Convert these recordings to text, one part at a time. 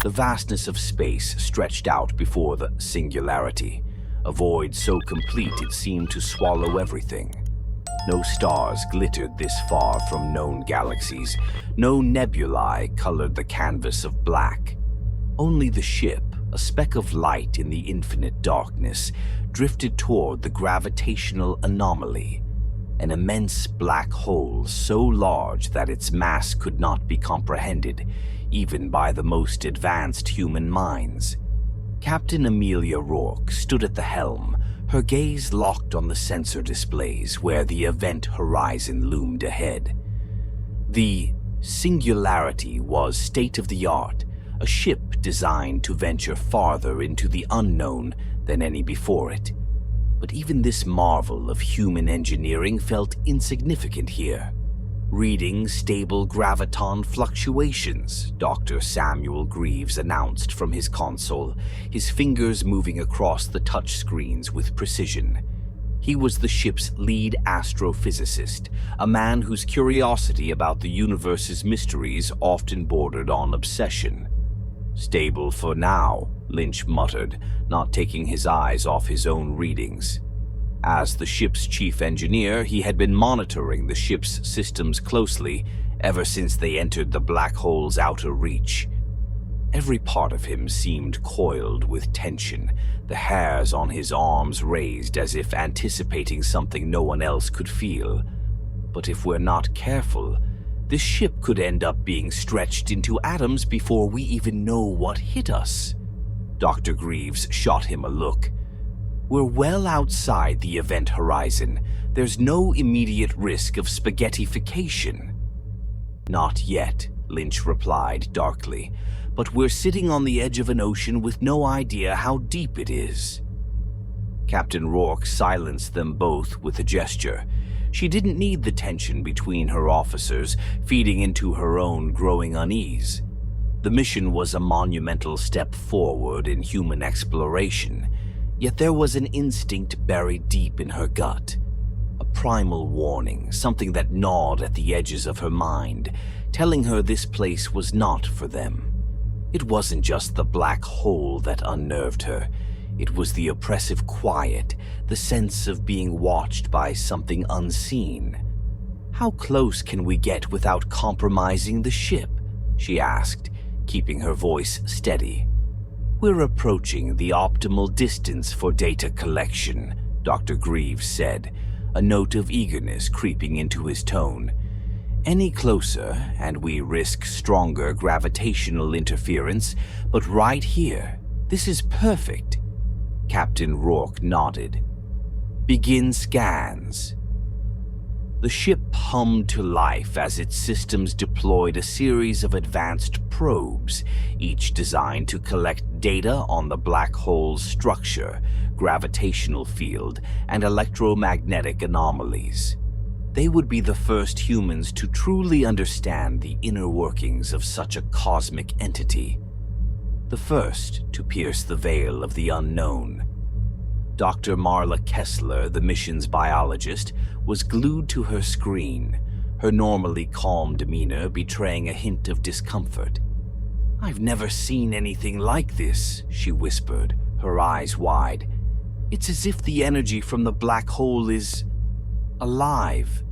The vastness of space stretched out before the Singularity, a void so complete it seemed to swallow everything. No stars glittered this far from known galaxies. No nebulae colored the canvas of black. Only the ship, a speck of light in the infinite darkness, drifted toward the gravitational anomaly, an immense black hole so large that its mass could not be comprehended, even by the most advanced human minds. Captain Amelia Rourke stood at the helm, her gaze locked on the sensor displays where the event horizon loomed ahead. The Singularity was state-of-the-art, a ship designed to venture farther into the unknown than any before it. But even this marvel of human engineering felt insignificant here. Reading stable graviton fluctuations, Dr. Samuel Greaves announced from his console, his fingers moving across the touchscreens with precision. He was the ship's lead astrophysicist, a man whose curiosity about the universe's mysteries often bordered on obsession. "Stable for now," Lynch muttered, not taking his eyes off his own readings. As the ship's chief engineer, he had been monitoring the ship's systems closely ever since they entered the black hole's outer reach. Every part of him seemed coiled with tension, the hairs on his arms raised as if anticipating something no one else could feel. But if we're not careful, this ship could end up being stretched into atoms before we even know what hit us. Dr. Greaves shot him a look. "We're well outside the event horizon. There's no immediate risk of spaghettification." "Not yet," Lynch replied darkly, "but we're sitting on the edge of an ocean with no idea how deep it is." Captain Rourke silenced them both with a gesture. She didn't need the tension between her officers, feeding into her own growing unease. The mission was a monumental step forward in human exploration, yet there was an instinct buried deep in her gut. A primal warning, something that gnawed at the edges of her mind, telling her this place was not for them. It wasn't just the black hole that unnerved her. It was the oppressive quiet, the sense of being watched by something unseen. "How close can we get without compromising the ship?" she asked, keeping her voice steady. "We're approaching the optimal distance for data collection," Dr. Greaves said, a note of eagerness creeping into his tone. "Any closer, and we risk stronger gravitational interference, but right here, this is perfect." Captain Rourke nodded. "Begin scans." The ship hummed to life as its systems deployed a series of advanced probes, each designed to collect data on the black hole's structure, gravitational field, and electromagnetic anomalies. They would be the first humans to truly understand the inner workings of such a cosmic entity. The first to pierce the veil of the unknown. Dr. Marla Kessler, the mission's biologist, was glued to her screen, her normally calm demeanor betraying a hint of discomfort. "I've never seen anything like this," she whispered, her eyes wide. "It's as if the energy from the black hole is alive.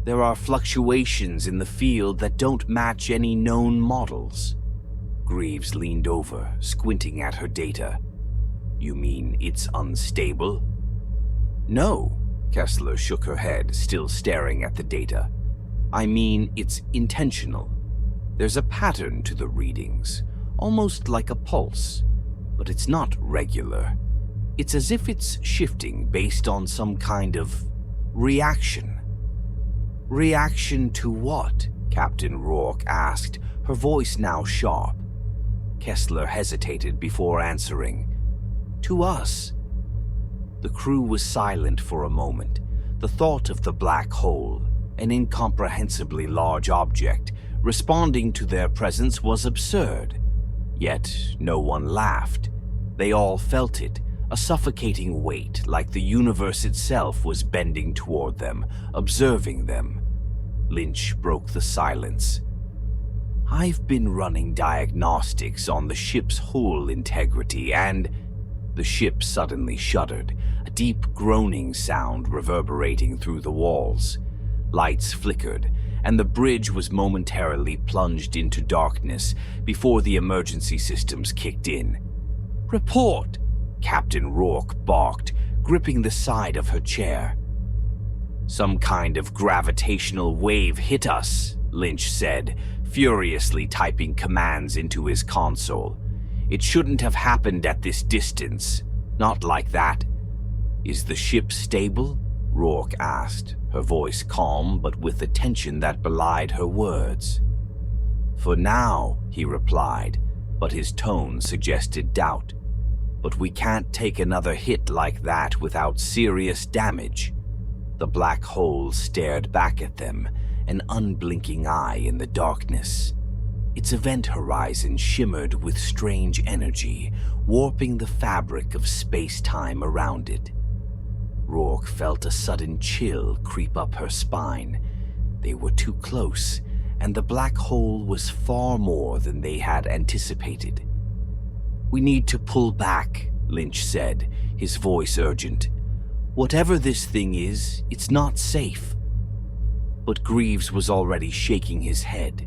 There are fluctuations in the field that don't match any known models." Greaves leaned over, squinting at her data. "You mean it's unstable?" "No," Kessler shook her head, still staring at the data. "I mean it's intentional. There's a pattern to the readings, almost like a pulse, but it's not regular. It's as if it's shifting based on some kind of reaction." "Reaction to what?" Captain Rourke asked, her voice now sharp. Kessler hesitated before answering. "To us." The crew was silent for a moment. The thought of the black hole, an incomprehensibly large object, responding to their presence was absurd. Yet no one laughed. They all felt it, a suffocating weight, like the universe itself was bending toward them, observing them. Lynch broke the silence. I've been running diagnostics on the ship's hull integrity and... The ship suddenly shuddered, a deep groaning sound reverberating through the walls. Lights flickered, and the bridge was momentarily plunged into darkness before the emergency systems kicked in. "Report!" Captain Rourke barked, gripping the side of her chair. "Some kind of gravitational wave hit us," Lynch said, furiously typing commands into his console. "It shouldn't have happened at this distance. Not like that." "Is the ship stable?" Rourke asked, her voice calm but with a tension that belied her words. "For now," he replied, but his tone suggested doubt. "But we can't take another hit like that without serious damage." The black hole stared back at them, an unblinking eye in the darkness. Its event horizon shimmered with strange energy, warping the fabric of space-time around it. Rourke felt a sudden chill creep up her spine. They were too close, and the black hole was far more than they had anticipated. "We need to pull back," Lynch said, his voice urgent. "Whatever this thing is, it's not safe." But Greaves was already shaking his head.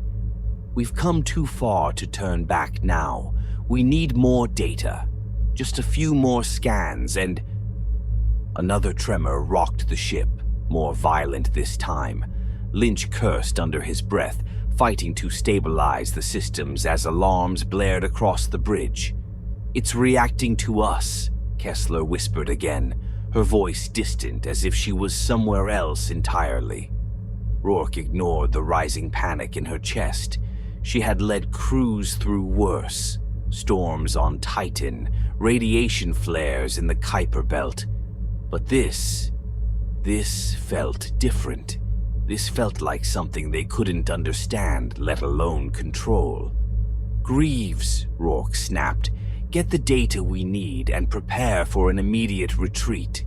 "We've come too far to turn back now. We need more data. Just a few more scans and..." Another tremor rocked the ship, more violent this time. Lynch cursed under his breath, fighting to stabilize the systems as alarms blared across the bridge. "It's reacting to us," Kessler whispered again, her voice distant as if she was somewhere else entirely. Rourke ignored the rising panic in her chest. She had led crews through worse. Storms on Titan, radiation flares in the Kuiper Belt. But this felt different. This felt like something they couldn't understand, let alone control. "Greaves," Rourke snapped, "get the data we need and prepare for an immediate retreat."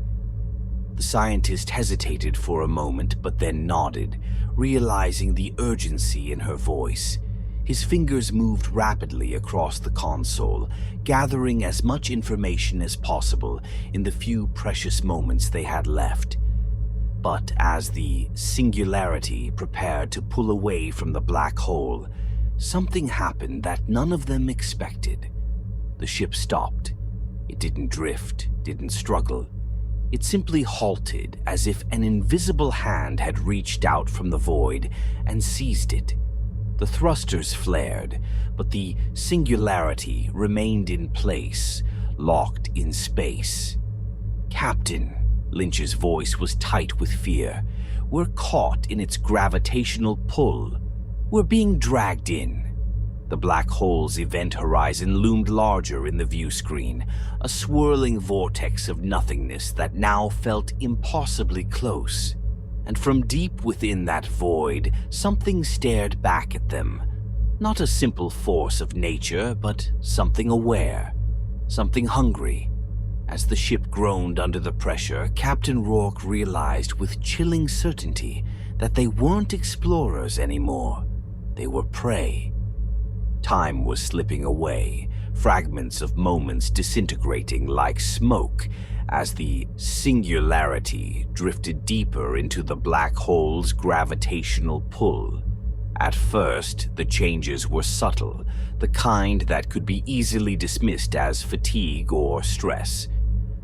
The scientist hesitated for a moment but then nodded, realizing the urgency in her voice. His fingers moved rapidly across the console, gathering as much information as possible in the few precious moments they had left. But as the Singularity prepared to pull away from the black hole, something happened that none of them expected. The ship stopped. It didn't drift, didn't struggle. It simply halted, as if an invisible hand had reached out from the void and seized it. The thrusters flared, but the Singularity remained in place, locked in space. "Captain," Lynch's voice was tight with fear, "we're caught in its gravitational pull. We're being dragged in." The black hole's event horizon loomed larger in the view screen, a swirling vortex of nothingness that now felt impossibly close. And from deep within that void, something stared back at them. Not a simple force of nature, but something aware, something hungry. As the ship groaned under the pressure, Captain Rourke realized with chilling certainty that they weren't explorers anymore. They were prey. Time was slipping away, fragments of moments disintegrating like smoke as the Singularity drifted deeper into the black hole's gravitational pull. At first, the changes were subtle, the kind that could be easily dismissed as fatigue or stress.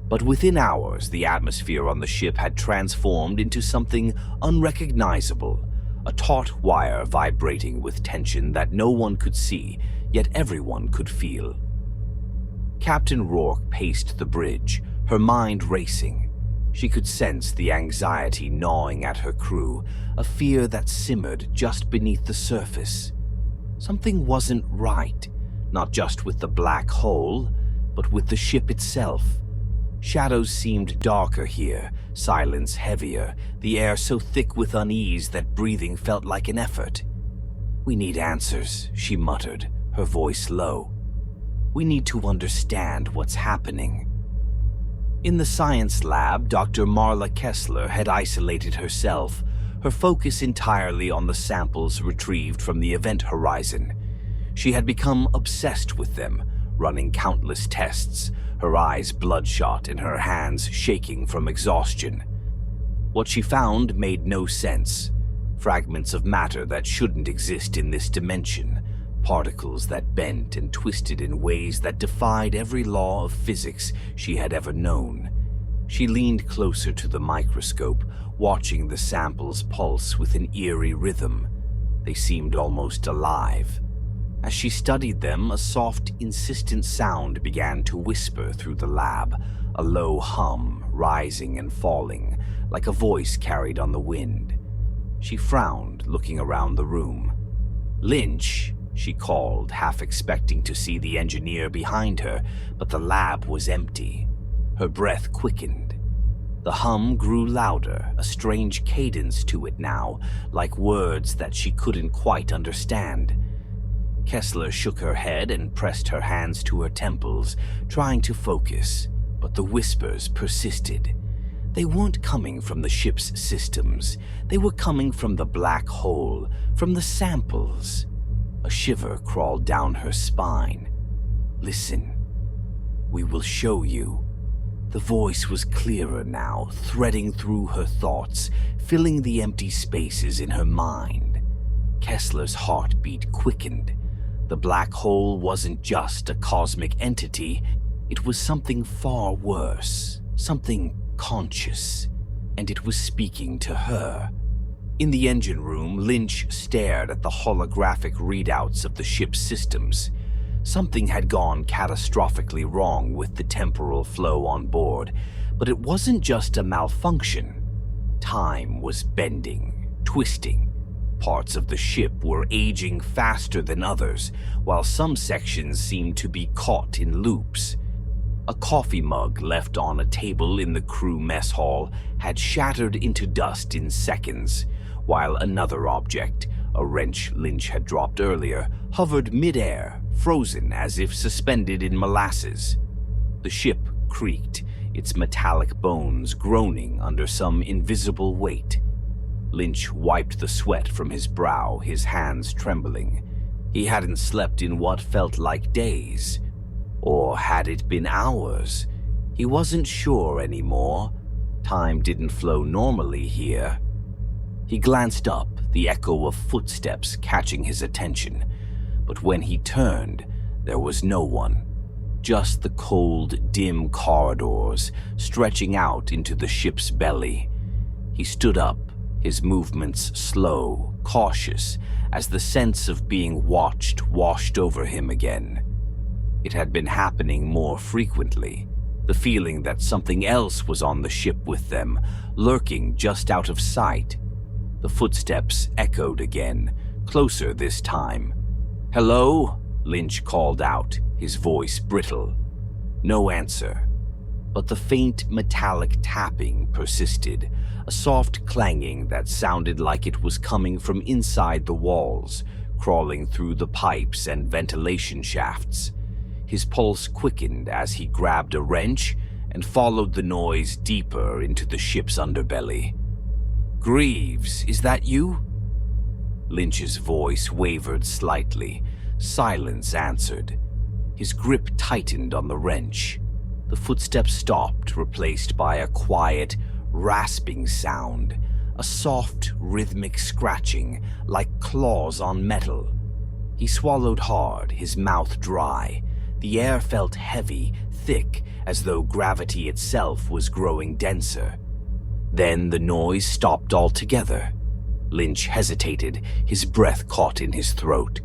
But within hours, the atmosphere on the ship had transformed into something unrecognizable, a taut wire vibrating with tension that no one could see, yet everyone could feel. Captain Rourke paced the bridge, her mind racing. She could sense the anxiety gnawing at her crew, a fear that simmered just beneath the surface. Something wasn't right, not just with the black hole, but with the ship itself. Shadows seemed darker here, silence heavier, the air so thick with unease that breathing felt like an effort. "We need answers," she muttered, her voice low. "We need to understand what's happening." In the science lab, Dr. Marla Kessler had isolated herself, her focus entirely on the samples retrieved from the event horizon. She had become obsessed with them, running countless tests, her eyes bloodshot and her hands shaking from exhaustion. What she found made no sense. Fragments of matter that shouldn't exist in this dimension, particles that bent and twisted in ways that defied every law of physics she had ever known. She leaned closer to the microscope, watching the samples pulse with an eerie rhythm. They seemed almost alive. As she studied them, a soft, insistent sound began to whisper through the lab, a low hum, rising and falling, like a voice carried on the wind. She frowned, looking around the room. "Lynch," she called, half expecting to see the engineer behind her, but the lab was empty. Her breath quickened. The hum grew louder, a strange cadence to it now, like words that she couldn't quite understand. Kessler shook her head and pressed her hands to her temples, trying to focus, but the whispers persisted. They weren't coming from the ship's systems. They were coming from the black hole, from the samples. A shiver crawled down her spine. "Listen. We will show you." The voice was clearer now, threading through her thoughts, filling the empty spaces in her mind. Kessler's heartbeat quickened. The black hole wasn't just a cosmic entity. It was something far worse, something conscious, and it was speaking to her. In the engine room, Lynch stared at the holographic readouts of the ship's systems. Something had gone catastrophically wrong with the temporal flow on board, but it wasn't just a malfunction. Time was bending, twisting. Parts of the ship were aging faster than others, while some sections seemed to be caught in loops. A coffee mug left on a table in the crew mess hall had shattered into dust in seconds, while another object, a wrench Lynch had dropped earlier, hovered mid-air, frozen as if suspended in molasses. The ship creaked, its metallic bones groaning under some invisible weight. Lynch wiped the sweat from his brow, his hands trembling. He hadn't slept in what felt like days. Or had it been hours? He wasn't sure anymore. Time didn't flow normally here. He glanced up, the echo of footsteps catching his attention. But when he turned, there was no one. Just the cold, dim corridors stretching out into the ship's belly. He stood up, his movements slow, cautious, as the sense of being watched washed over him again. It had been happening more frequently, the feeling that something else was on the ship with them, lurking just out of sight. The footsteps echoed again, closer this time. "Hello?" Lynch called out, his voice brittle. No answer. But the faint metallic tapping persisted, a soft clanging that sounded like it was coming from inside the walls, crawling through the pipes and ventilation shafts. His pulse quickened as he grabbed a wrench and followed the noise deeper into the ship's underbelly. "Greaves, is that you?" Lynch's voice wavered slightly. Silence answered. His grip tightened on the wrench. The footsteps stopped, replaced by a quiet, rasping sound, a soft, rhythmic scratching, like claws on metal. He swallowed hard, his mouth dry. The air felt heavy, thick, as though gravity itself was growing denser. Then the noise stopped altogether. Lynch hesitated, his breath caught in his throat.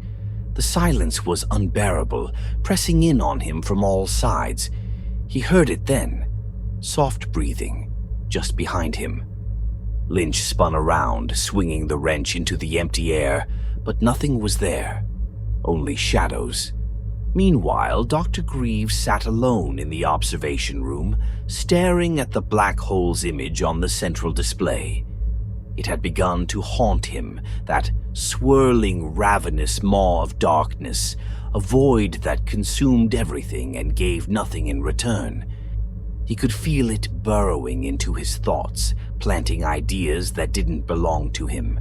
The silence was unbearable, pressing in on him from all sides. He heard it then, soft breathing, just behind him. Lynch spun around, swinging the wrench into the empty air, but nothing was there, only shadows. Meanwhile, Dr. Greaves sat alone in the observation room, staring at the black hole's image on the central display. It had begun to haunt him, that swirling, ravenous maw of darkness, a void that consumed everything and gave nothing in return. He could feel it burrowing into his thoughts, planting ideas that didn't belong to him.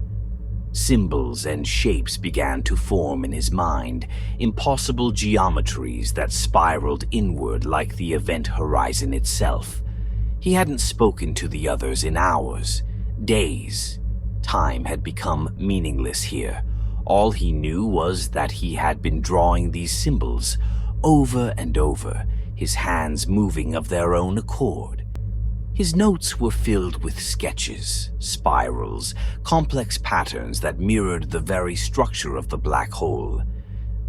Symbols and shapes began to form in his mind, impossible geometries that spiraled inward like the event horizon itself. He hadn't spoken to the others in hours, days. Time had become meaningless here. All he knew was that he had been drawing these symbols over and over, his hands moving of their own accord. His notes were filled with sketches, spirals, complex patterns that mirrored the very structure of the black hole.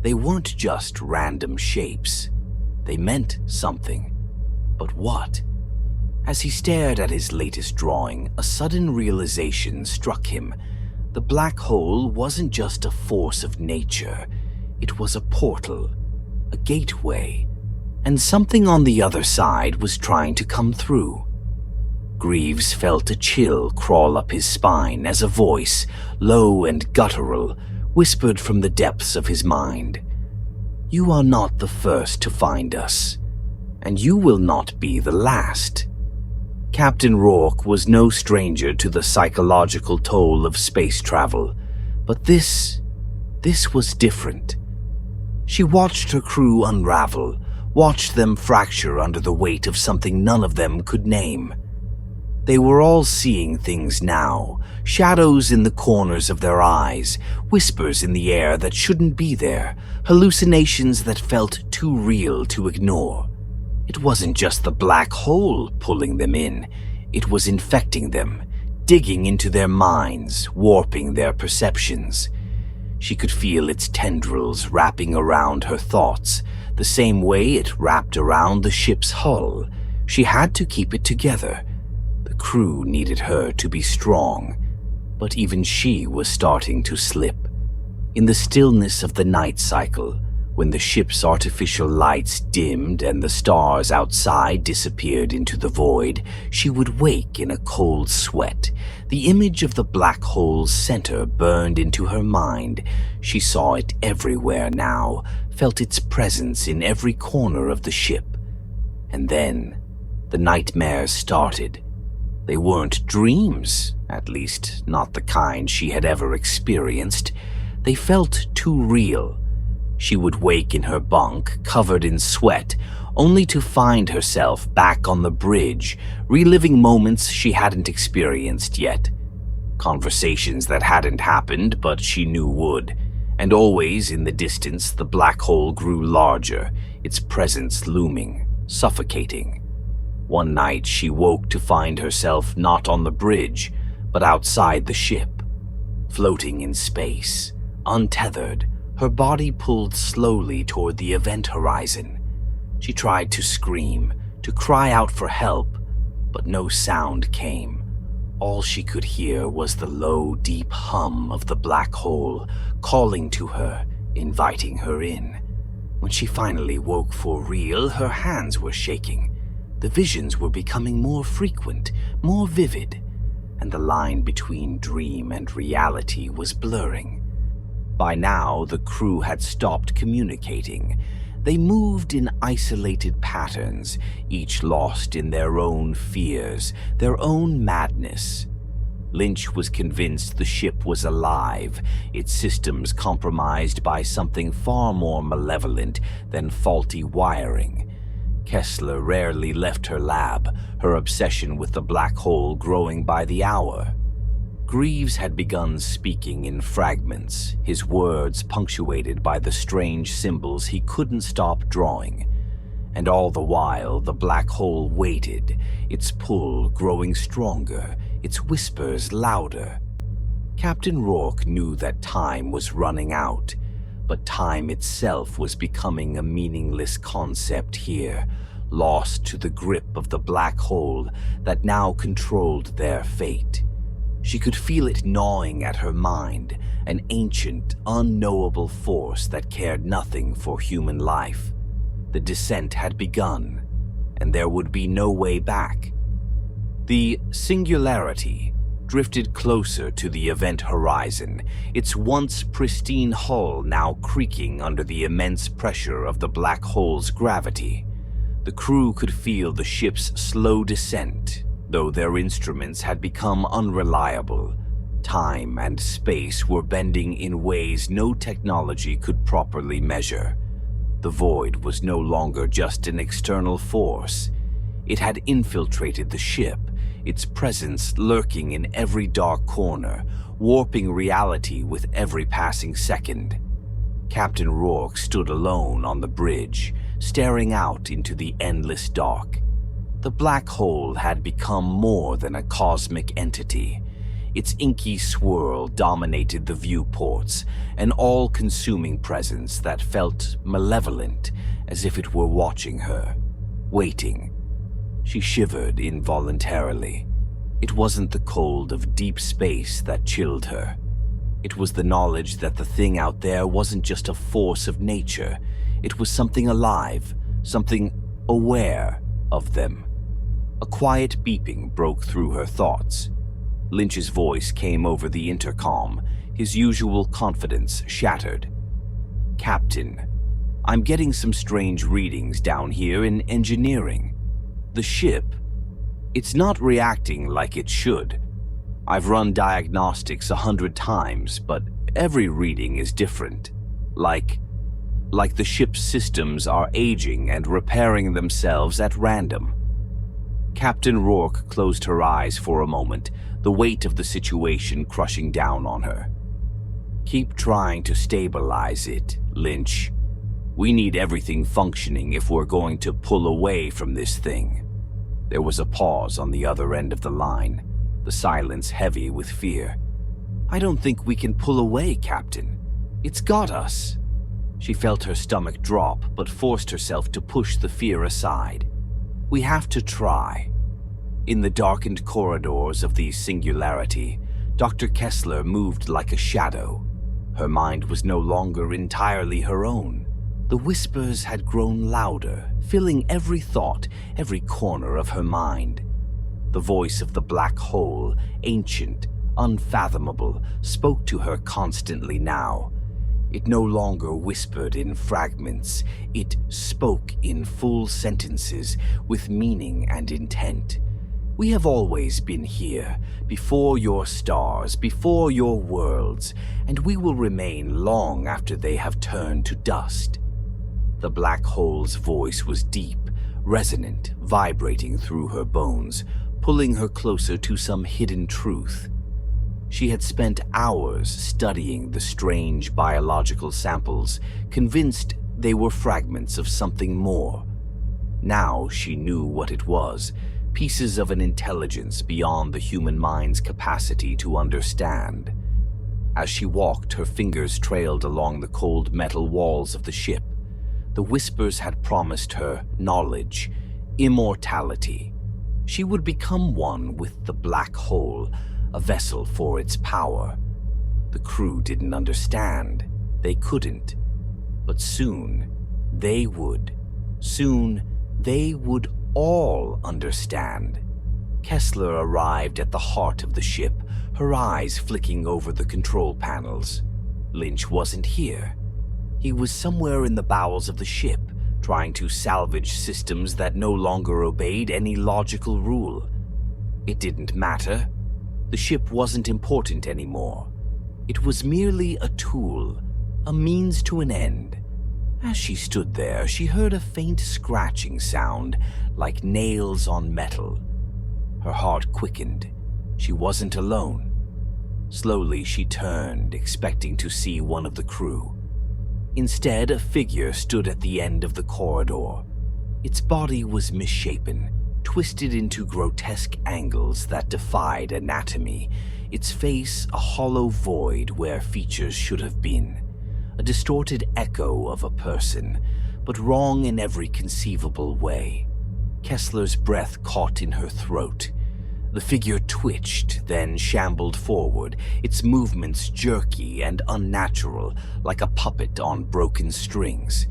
They weren't just random shapes. They meant something. But what? As he stared at his latest drawing, a sudden realization struck him. The black hole wasn't just a force of nature. It was a portal, a gateway, and something on the other side was trying to come through. Greaves felt a chill crawl up his spine as a voice, low and guttural, whispered from the depths of his mind. "You are not the first to find us, and you will not be the last." Captain Rourke was no stranger to the psychological toll of space travel, but this was different. She watched her crew unravel, watched them fracture under the weight of something none of them could name. They were all seeing things now, shadows in the corners of their eyes, whispers in the air that shouldn't be there, hallucinations that felt too real to ignore. It wasn't just the black hole pulling them in, it was infecting them, digging into their minds, warping their perceptions. She could feel its tendrils wrapping around her thoughts, the same way it wrapped around the ship's hull. She had to keep it together. The crew needed her to be strong, but even she was starting to slip. In the stillness of the night cycle, when the ship's artificial lights dimmed and the stars outside disappeared into the void, she would wake in a cold sweat. The image of the black hole's center burned into her mind. She saw it everywhere now, felt its presence in every corner of the ship. And then, the nightmares started. They weren't dreams, at least not the kind she had ever experienced. They felt too real. She would wake in her bunk, covered in sweat, only to find herself back on the bridge, reliving moments she hadn't experienced yet. Conversations that hadn't happened, but she knew would. And always in the distance, the black hole grew larger, its presence looming, suffocating. One night she woke to find herself not on the bridge, but outside the ship, floating in space, untethered, her body pulled slowly toward the event horizon. She tried to scream, to cry out for help, but no sound came. All she could hear was the low, deep hum of the black hole, calling to her, inviting her in. When she finally woke for real, her hands were shaking. The visions were becoming more frequent, more vivid, and the line between dream and reality was blurring. By now, the crew had stopped communicating. They moved in isolated patterns, each lost in their own fears, their own madness. Lynch was convinced the ship was alive, its systems compromised by something far more malevolent than faulty wiring. Kessler rarely left her lab, her obsession with the black hole growing by the hour. Greaves had begun speaking in fragments, his words punctuated by the strange symbols he couldn't stop drawing. And all the while, the black hole waited, its pull growing stronger, its whispers louder. Captain Rourke knew that time was running out, but time itself was becoming a meaningless concept here, lost to the grip of the black hole that now controlled their fate. She could feel it gnawing at her mind, an ancient, unknowable force that cared nothing for human life. The descent had begun, and there would be no way back. The Singularity drifted closer to the event horizon, its once pristine hull now creaking under the immense pressure of the black hole's gravity. The crew could feel the ship's slow descent, though their instruments had become unreliable. Time and space were bending in ways no technology could properly measure. The void was no longer just an external force. It had infiltrated the ship, its presence lurking in every dark corner, warping reality with every passing second. Captain Rourke stood alone on the bridge, staring out into the endless dark. The black hole had become more than a cosmic entity. Its inky swirl dominated the viewports, an all-consuming presence that felt malevolent, as if it were watching her, waiting. She shivered involuntarily. It wasn't the cold of deep space that chilled her. It was the knowledge that the thing out there wasn't just a force of nature. It was something alive, something aware of them. A quiet beeping broke through her thoughts. Lynch's voice came over the intercom, his usual confidence shattered. "Captain, I'm getting some strange readings down here in engineering. The ship, it's not reacting like it should. I've run diagnostics 100 times, but every reading is different. Like the ship's systems are aging and repairing themselves at random." Captain Rourke closed her eyes for a moment, the weight of the situation crushing down on her. "Keep trying to stabilize it, Lynch. We need everything functioning if we're going to pull away from this thing." There was a pause on the other end of the line, the silence heavy with fear. "I don't think we can pull away, Captain. It's got us." She felt her stomach drop, but forced herself to push the fear aside. "We have to try." In the darkened corridors of the Singularity, Dr. Kessler moved like a shadow. Her mind was no longer entirely her own. The whispers had grown louder, filling every thought, every corner of her mind. The voice of the black hole, ancient, unfathomable, spoke to her constantly now. It no longer whispered in fragments. It spoke in full sentences, with meaning and intent. "We have always been here, before your stars, before your worlds, and we will remain long after they have turned to dust." The black hole's voice was deep, resonant, vibrating through her bones, pulling her closer to some hidden truth. She had spent hours studying the strange biological samples, convinced they were fragments of something more. Now she knew what it was, pieces of an intelligence beyond the human mind's capacity to understand. As she walked, her fingers trailed along the cold metal walls of the ship. The whispers had promised her knowledge, immortality. She would become one with the black hole, a vessel for its power. The crew didn't understand. They couldn't. But soon, they would. Soon, they would all understand. Kessler arrived at the heart of the ship, her eyes flicking over the control panels. Lynch wasn't here. He was somewhere in the bowels of the ship, trying to salvage systems that no longer obeyed any logical rule. It didn't matter. The ship wasn't important anymore. It was merely a tool, a means to an end. As she stood there, she heard a faint scratching sound, like nails on metal. Her heart quickened. She wasn't alone. Slowly, she turned, expecting to see one of the crew. Instead, a figure stood at the end of the corridor. Its body was misshapen, twisted into grotesque angles that defied anatomy, its face a hollow void where features should have been. A distorted echo of a person, but wrong in every conceivable way. Kessler's breath caught in her throat. The figure twitched, then shambled forward, its movements jerky and unnatural, like a puppet on broken strings.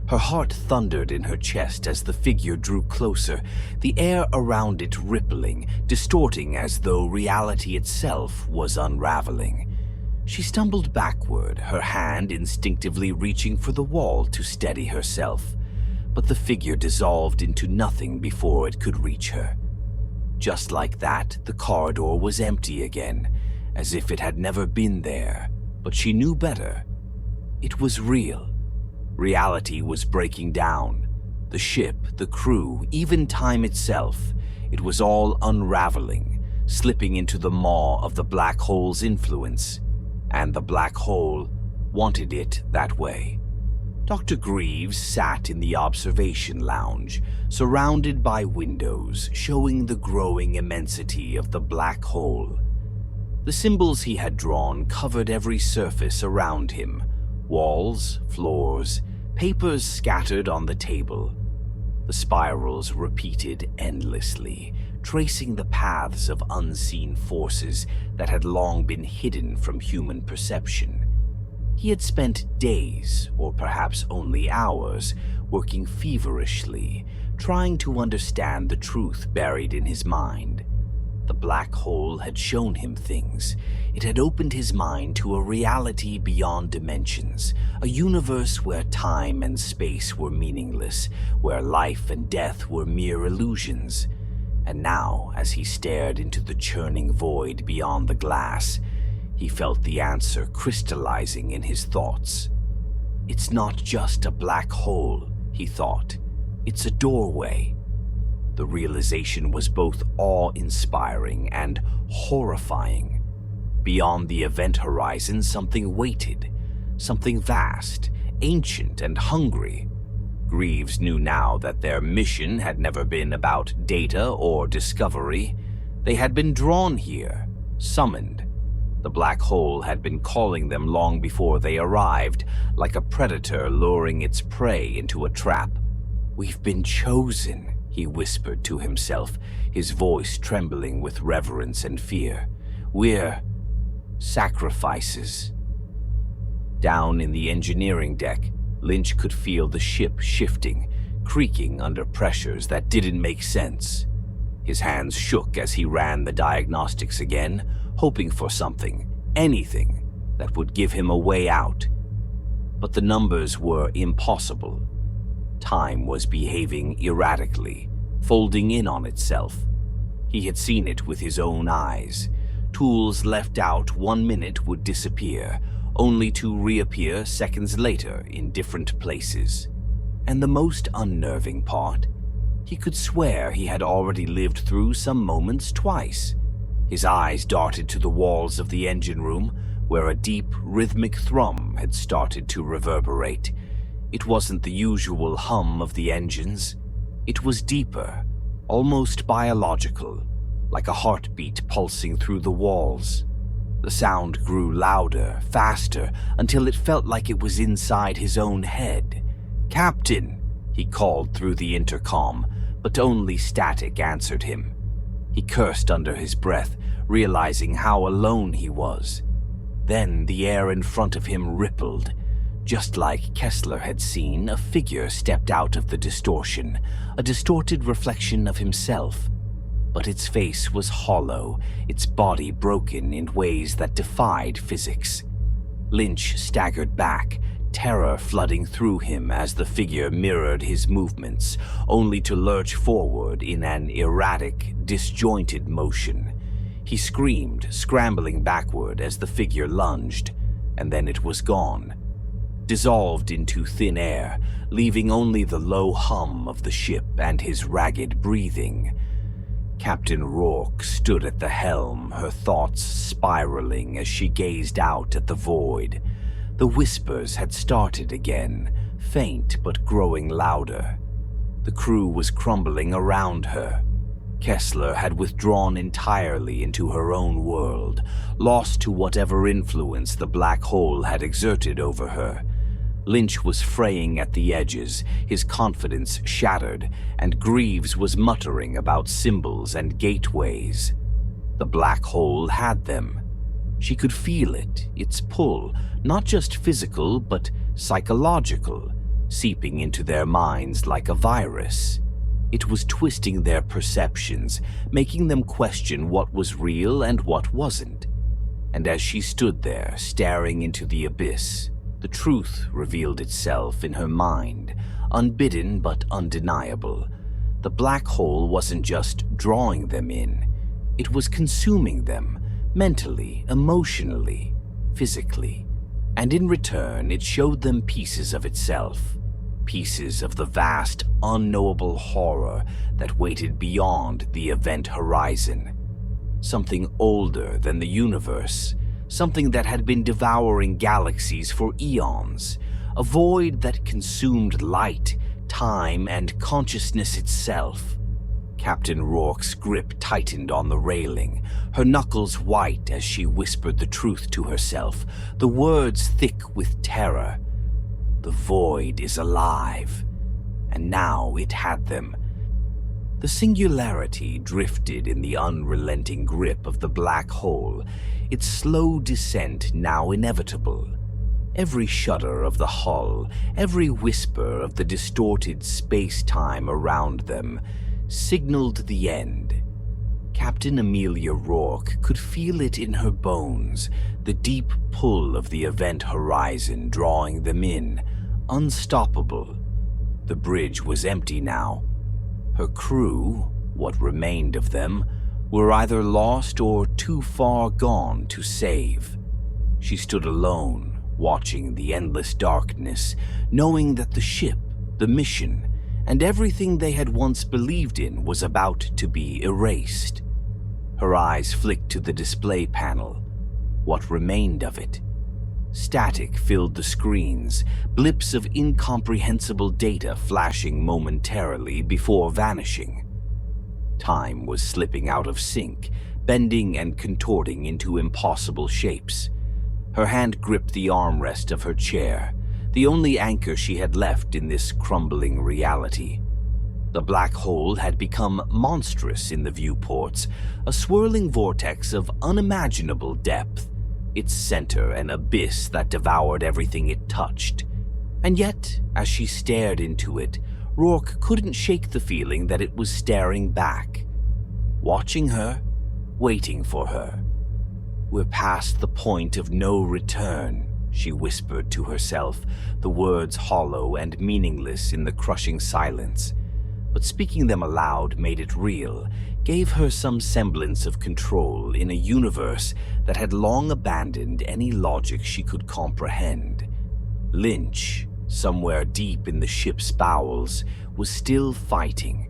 Her heart thundered in her chest as the figure drew closer, the air around it rippling, distorting as though reality itself was unraveling. She stumbled backward, her hand instinctively reaching for the wall to steady herself. But the figure dissolved into nothing before it could reach her. Just like that, the corridor was empty again, as if it had never been there, but she knew better. It was real. Reality was breaking down. The ship, the crew, even time itself, it was all unraveling, slipping into the maw of the black hole's influence. And the black hole wanted it that way. Dr. Greaves sat in the observation lounge, surrounded by windows showing the growing immensity of the black hole. The symbols he had drawn covered every surface around him: walls, floors, papers scattered on the table. The spirals repeated endlessly, tracing the paths of unseen forces that had long been hidden from human perception. He had spent days, or perhaps only hours, working feverishly, trying to understand the truth buried in his mind. The black hole had shown him things. It had opened his mind to a reality beyond dimensions, a universe where time and space were meaningless, where life and death were mere illusions. And now, as he stared into the churning void beyond the glass, he felt the answer crystallizing in his thoughts. It's not just a black hole, he thought. It's a doorway. The realization was both awe-inspiring and horrifying. Beyond the event horizon, something waited, something vast, ancient, and hungry. Greaves knew now that their mission had never been about data or discovery. They had been drawn here, summoned. The black hole had been calling them long before they arrived, like a predator luring its prey into a trap. "We've been chosen," he whispered to himself, his voice trembling with reverence and fear. "We're sacrifices." Down in the engineering deck, Lynch could feel the ship shifting, creaking under pressures that didn't make sense. His hands shook as he ran the diagnostics again, hoping for something, anything, that would give him a way out. But the numbers were impossible. Time was behaving erratically, folding in on itself. He had seen it with his own eyes. Tools left out 1 minute would disappear, only to reappear seconds later in different places. And the most unnerving part, he could swear he had already lived through some moments twice. His eyes darted to the walls of the engine room, where a deep, rhythmic thrum had started to reverberate. It wasn't the usual hum of the engines. It was deeper, almost biological, like a heartbeat pulsing through the walls. The sound grew louder, faster, until it felt like it was inside his own head. "Captain," he called through the intercom, but only static answered him. He cursed under his breath, realizing how alone he was. Then the air in front of him rippled. Just like Kessler had seen, a figure stepped out of the distortion, a distorted reflection of himself. But its face was hollow, its body broken in ways that defied physics. Lynch staggered back, terror flooding through him as the figure mirrored his movements, only to lurch forward in an erratic, disjointed motion. He screamed, scrambling backward as the figure lunged, and then it was gone, dissolved into thin air, leaving only the low hum of the ship and his ragged breathing. Captain Rourke stood at the helm, her thoughts spiraling as she gazed out at the void. The whispers had started again, faint but growing louder. The crew was crumbling around her. Kessler had withdrawn entirely into her own world, lost to whatever influence the black hole had exerted over her. Lynch was fraying at the edges, his confidence shattered, and Greaves was muttering about symbols and gateways. The black hole had them. She could feel it, its pull, not just physical but psychological, seeping into their minds like a virus. It was twisting their perceptions, making them question what was real and what wasn't. And as she stood there, staring into the abyss, the truth revealed itself in her mind, unbidden but undeniable. The black hole wasn't just drawing them in. It was consuming them, mentally, emotionally, physically, and in return it showed them pieces of itself, pieces of the vast, unknowable horror that waited beyond the event horizon. Something older than the universe, something that had been devouring galaxies for eons, a void that consumed light, time, and consciousness itself. Captain Rourke's grip tightened on the railing, her knuckles white as she whispered the truth to herself, the words thick with terror. The void is alive, and now it had them. The singularity drifted in the unrelenting grip of the black hole, its slow descent now inevitable. Every shudder of the hull, every whisper of the distorted space-time around them, signaled the end. Captain Amelia Rourke could feel it in her bones, the deep pull of the event horizon drawing them in, unstoppable. The bridge was empty now. Her crew, what remained of them, were either lost or too far gone to save. She stood alone, watching the endless darkness, knowing that the ship, the mission, and everything they had once believed in was about to be erased. Her eyes flicked to the display panel. What remained of it? Static filled the screens, blips of incomprehensible data flashing momentarily before vanishing. Time was slipping out of sync, bending and contorting into impossible shapes. Her hand gripped the armrest of her chair, the only anchor she had left in this crumbling reality. The black hole had become monstrous in the viewports, a swirling vortex of unimaginable depth, its center an abyss that devoured everything it touched. And yet, as she stared into it, Rourke couldn't shake the feeling that it was staring back, watching her, waiting for her. "We're past the point of no return," she whispered to herself, the words hollow and meaningless in the crushing silence. But speaking them aloud made it real, gave her some semblance of control in a universe that had long abandoned any logic she could comprehend. Lynch, somewhere deep in the ship's bowels, was still fighting.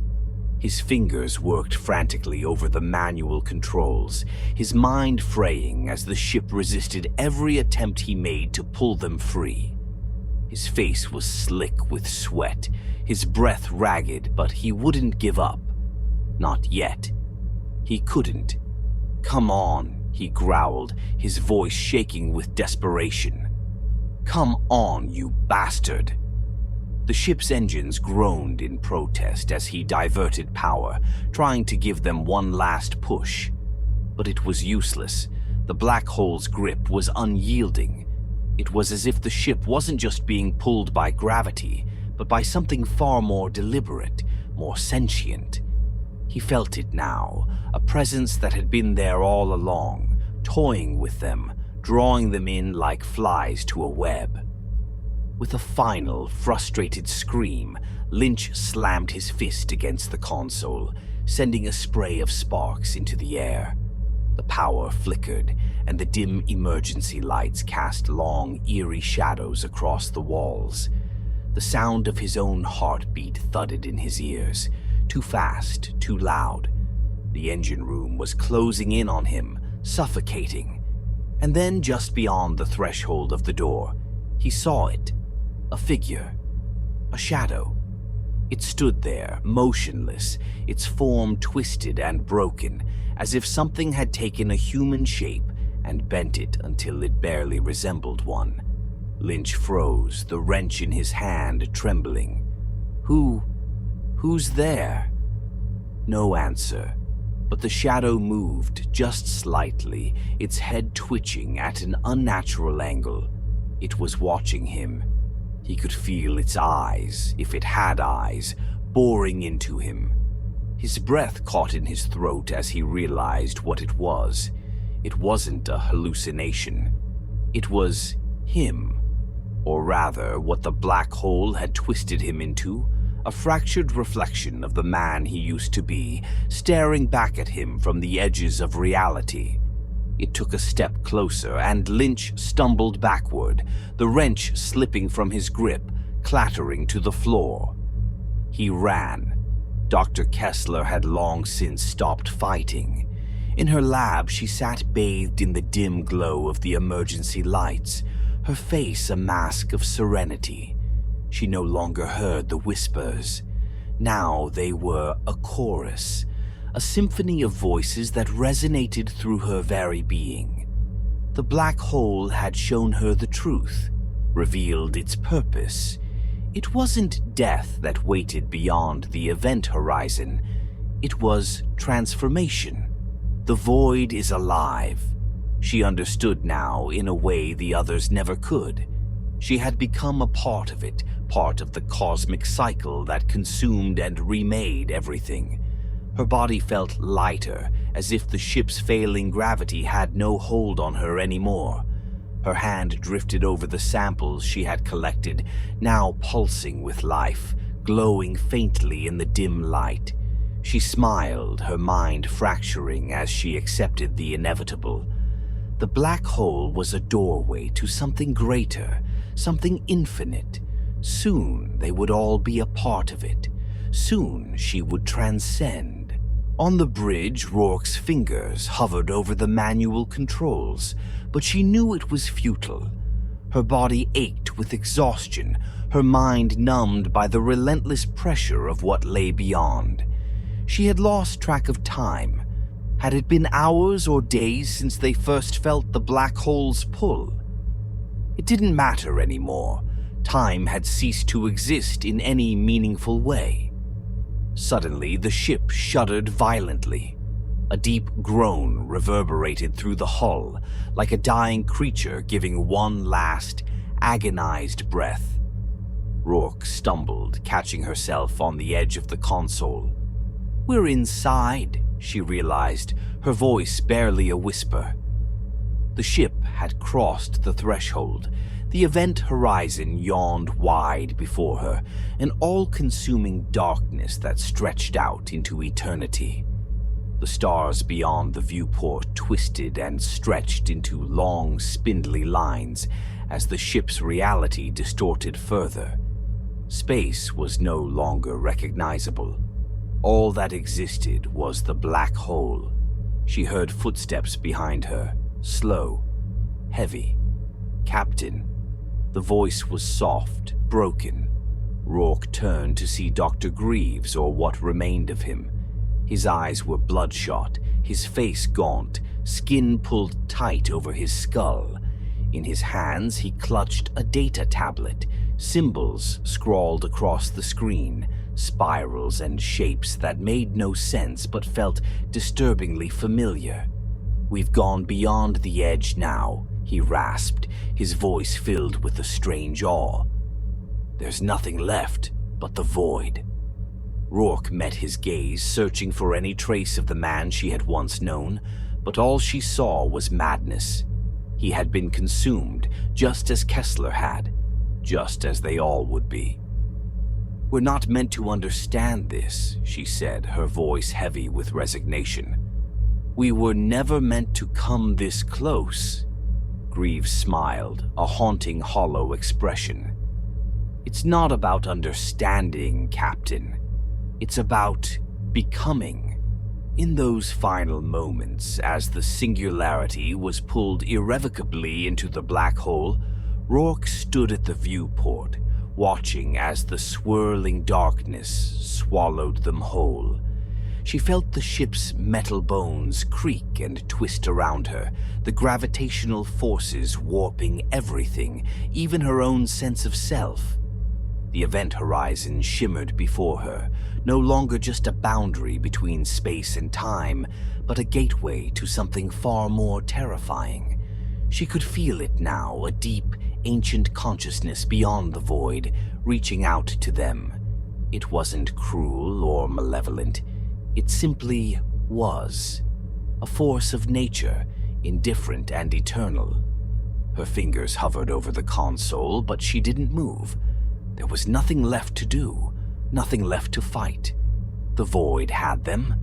His fingers worked frantically over the manual controls, his mind fraying as the ship resisted every attempt he made to pull them free. His face was slick with sweat, his breath ragged, but he wouldn't give up. Not yet. He couldn't. "Come on," he growled, his voice shaking with desperation. "Come on, you bastard." The ship's engines groaned in protest as he diverted power, trying to give them one last push. But it was useless. The black hole's grip was unyielding. It was as if the ship wasn't just being pulled by gravity, but by something far more deliberate, more sentient. He felt it now, a presence that had been there all along, toying with them, drawing them in like flies to a web. With a final, frustrated scream, Lynch slammed his fist against the console, sending a spray of sparks into the air. The power flickered, and the dim emergency lights cast long, eerie shadows across the walls. The sound of his own heartbeat thudded in his ears, too fast, too loud. The engine room was closing in on him, suffocating. And then, just beyond the threshold of the door, he saw it. A figure. A shadow. It stood there, motionless, its form twisted and broken, as if something had taken a human shape and bent it until it barely resembled one. Lynch froze, the wrench in his hand trembling. Who's there? No answer, but the shadow moved just slightly, its head twitching at an unnatural angle. It was watching him. He could feel its eyes, if it had eyes, boring into him. His breath caught in his throat as he realized what it was. It wasn't a hallucination. It was him. Or rather, what the black hole had twisted him into, a fractured reflection of the man he used to be, staring back at him from the edges of reality. It took a step closer, and Lynch stumbled backward, the wrench slipping from his grip, clattering to the floor. He ran. Dr. Kessler had long since stopped fighting. In her lab, she sat bathed in the dim glow of the emergency lights, her face a mask of serenity. She no longer heard the whispers. Now they were a chorus, a symphony of voices that resonated through her very being. The black hole had shown her the truth, revealed its purpose. It wasn't death that waited beyond the event horizon. It was transformation. The void is alive. She understood now in a way the others never could. She had become a part of it, part of the cosmic cycle that consumed and remade everything. Her body felt lighter, as if the ship's failing gravity had no hold on her anymore. Her hand drifted over the samples she had collected, now pulsing with life, glowing faintly in the dim light. She smiled, her mind fracturing as she accepted the inevitable. The black hole was a doorway to something greater, something infinite. Soon they would all be a part of it. Soon she would transcend. On the bridge, Rourke's fingers hovered over the manual controls, but she knew it was futile. Her body ached with exhaustion, her mind numbed by the relentless pressure of what lay beyond. She had lost track of time. Had it been hours or days since they first felt the black hole's pull? It didn't matter anymore. Time had ceased to exist in any meaningful way. Suddenly, the ship shuddered violently. A deep groan reverberated through the hull, like a dying creature giving one last, agonized breath. Rourke stumbled, catching herself on the edge of the console. "We're inside," she realized, her voice barely a whisper. The ship had crossed the threshold. The event horizon yawned wide before her, an all-consuming darkness that stretched out into eternity. The stars beyond the viewport twisted and stretched into long, spindly lines as the ship's reality distorted further. Space was no longer recognizable. All that existed was the black hole. She heard footsteps behind her, slow, heavy. "Captain." The voice was soft, broken. Rourke turned to see Dr. Greaves, or what remained of him. His eyes were bloodshot, his face gaunt, skin pulled tight over his skull. In his hands he clutched a data tablet, symbols scrawled across the screen, spirals and shapes that made no sense but felt disturbingly familiar. "We've gone beyond the edge now," he rasped, his voice filled with a strange awe. "There's nothing left but the void." Rourke met his gaze, searching for any trace of the man she had once known, but all she saw was madness. He had been consumed, just as Kessler had, just as they all would be. "We're not meant to understand this," she said, her voice heavy with resignation. "We were never meant to come this close." Greaves smiled, a haunting, hollow expression. "It's not about understanding, Captain. It's about becoming." In those final moments, as the Singularity was pulled irrevocably into the black hole, Rourke stood at the viewport, watching as the swirling darkness swallowed them whole. She felt the ship's metal bones creak and twist around her, the gravitational forces warping everything, even her own sense of self. The event horizon shimmered before her, no longer just a boundary between space and time, but a gateway to something far more terrifying. She could feel it now, a deep, ancient consciousness beyond the void, reaching out to them. It wasn't cruel or malevolent. It simply was. A force of nature, indifferent and eternal. Her fingers hovered over the console, but she didn't move. There was nothing left to do, nothing left to fight. The void had them,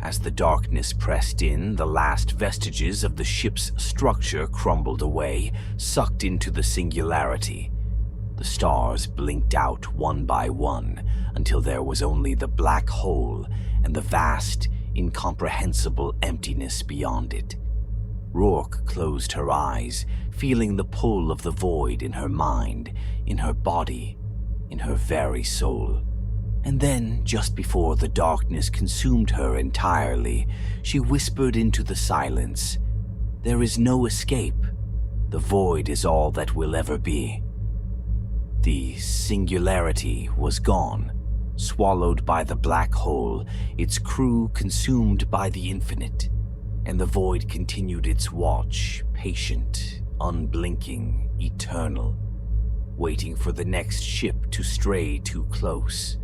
As the darkness pressed in, the last vestiges of the ship's structure crumbled away, sucked into the Singularity. The stars blinked out one by one until there was only the black hole and the vast, incomprehensible emptiness beyond it. Rourke closed her eyes, feeling the pull of the void in her mind, in her body, in her very soul. And then, just before the darkness consumed her entirely, she whispered into the silence, "There is no escape. The void is all that will ever be." The Singularity was gone, swallowed by the black hole, its crew consumed by the infinite, and the void continued its watch, patient, unblinking, eternal, waiting for the next ship to stray too close,